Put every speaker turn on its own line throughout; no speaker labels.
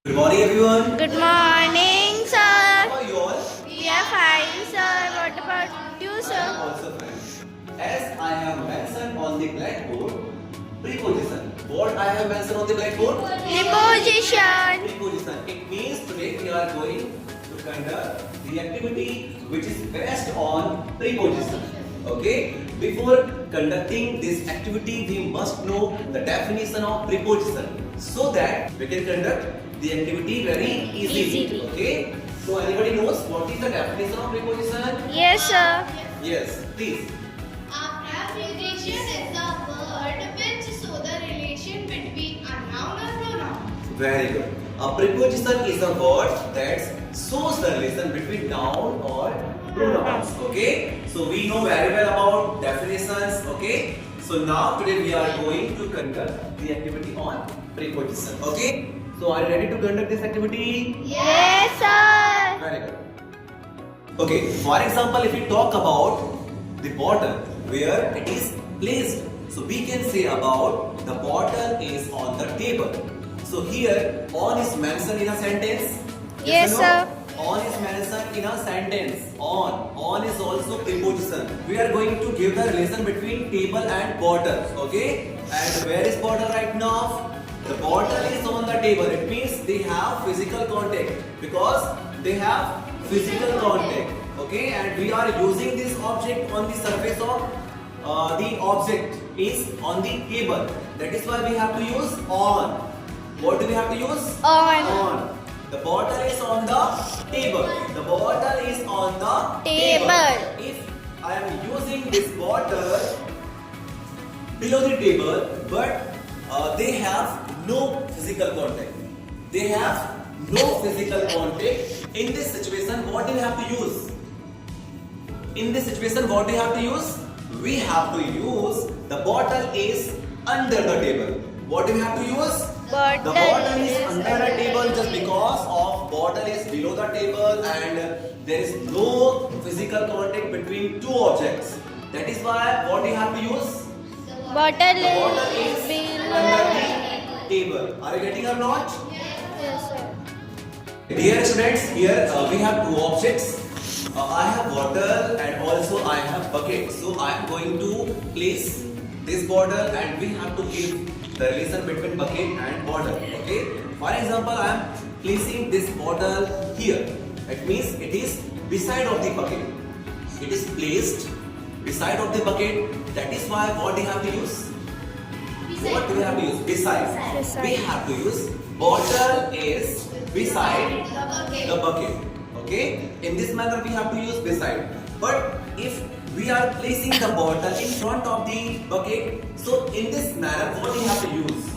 Good morning, everyone.
Good morning, sir.
How are you all?
We are fine, sir. What about you,
I am
sir?
also fine. As I have mentioned on the blackboard, preposition. What I have mentioned on the blackboard?
Preposition.
Preposition. It means today we are going to conduct the activity which is based on preposition. Okay? Before conducting this activity, we must know the definition of preposition so that we can conduct the activity very easily. Okay? So anybody knows what is the definition of preposition?
Yes, sir.
Yes, please.
A preposition is the word which show the relation between a noun or pronoun.
Very good. A preposition is a word that shows the relation between noun or pronouns. Okay? So we know very well about definitions. Okay? So now today we are going to conduct the activity on preposition. Okay? So are you ready to conduct this activity?
Yes, sir.
Very good. Okay, for example, if we talk about the bottle where it is placed, so we can say about the bottle is on the table. So here, on is mentioned in a sentence.
Yes,
or no?
sir.
On is mentioned in a sentence. On is also preposition. We are going to give the relation between table and bottle. Okay, and where is bottle right now? The bottle is on the table. It means they have physical contact because they have physical contact. Okay, and we are using this object on the surface of the object is on the table. That is why we have to use on. What do we have to use?
On.
The bottle is on the table. The bottle is on the
Table.
If I am using this bottle below the table, but they have no physical contact. They have no physical contact. In this situation, what do you have to use? In this situation, what do you have to use? We have to use the bottle is under the table. What do we have to use?
Bottle
The bottle is
is
under the table just because of bottle is below the table and there is no physical contact between two objects. That is why what do you have to use?
Bottle
The bottle
is
is
below.
under the table. Are you getting or not?
Yes, sir.
Dear students, here we have two objects. I have bottle and also I have bucket. So I am going to place this bottle and we have to give the relation between bucket and bottle. Okay. For example, I am placing this bottle here. It means it is beside of the bucket. It is placed beside of the bucket. That is why what do you have to use? What do we have to use? Beside.
Beside.
We have to use bottle is beside the bucket. Okay? In this manner we have to use beside. But if we are placing the bottle in front of the bucket, so in this manner what do you have to use?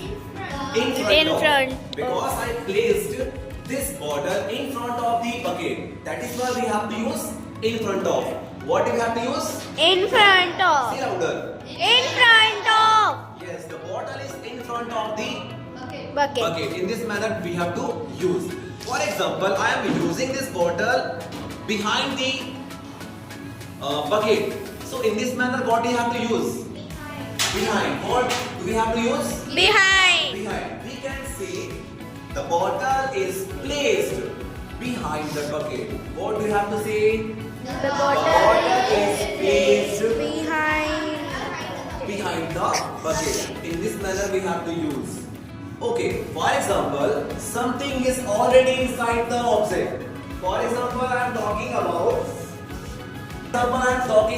In front.
Because I placed this bottle in front of the bucket. That is why we have to use in front of. What do we have to use?
In front
Say
of.
louder.
In front of.
Yes, the bottle is in front of the
Bucket.
bucket. In this manner we have to use. For example, I am using this bottle behind the bucket. So in this manner what do you have to use? Behind. What do we have to use?
Behind.
Behind. We can say the bottle is placed behind the bucket. What do you have to say?
The
bottle is
is
placed
behind.
the bucket. In this manner we have to use. Okay, for example, something is already inside the object. For example, I am talking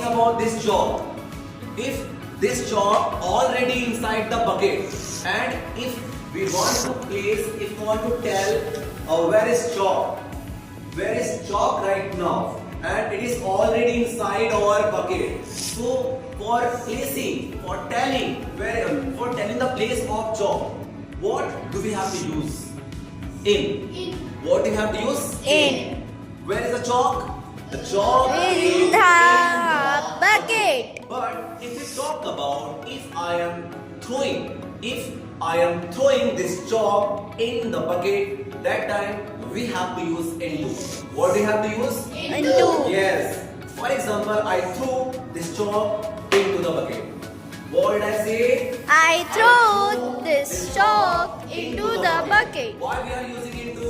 about this chalk. If this chalk already inside the bucket, and if we want to place, if we want to tell where is chalk right now, and it is already inside our bucket. So for placing, for telling the place of chalk, what do we have to use? In. What do we have to use?
In.
Where is the chalk? The chalk
In
is
the bucket.
But if we talk about if I am throwing this chalk in the bucket, that time we have to use into. What do you have to use?
Into.
Yes. For example, I threw this chalk into the bucket. What did I say?
I threw this chalk into the bucket.
Why we are using into?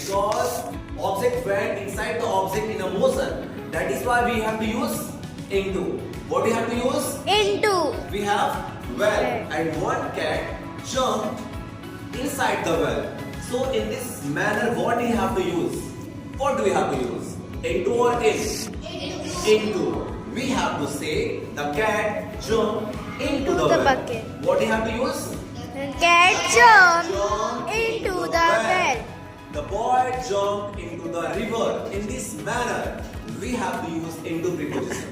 Because object went inside the object in a motion. That is why we have to use into. What we have to use?
Into.
We have well, and one cat jumped inside the well. So in this manner, what do we have to use? What do we have to use? Into or in? Into. We have to say the cat jumped into the well.
bucket.
What do you have to use?
Cat jumped into the well.
The boy jumped into the river. In this manner, we have to use into preposition.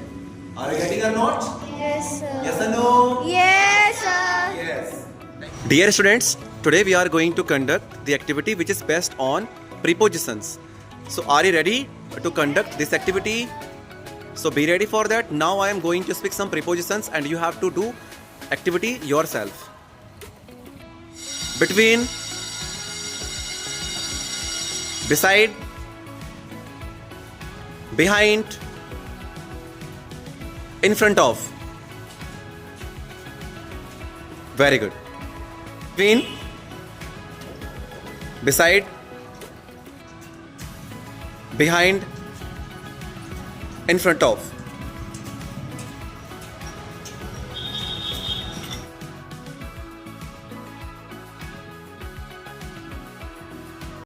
Are you getting or not?
Yes, sir.
Yes or no?
Yes, sir.
Yes. Dear students, today we are going to conduct the activity which is based on prepositions. So are you ready to conduct this activity? So be ready for that. Now I am going to speak some prepositions and you have to do activity yourself. Between, beside, behind, in front of. Very good. Between, beside, behind, in front of.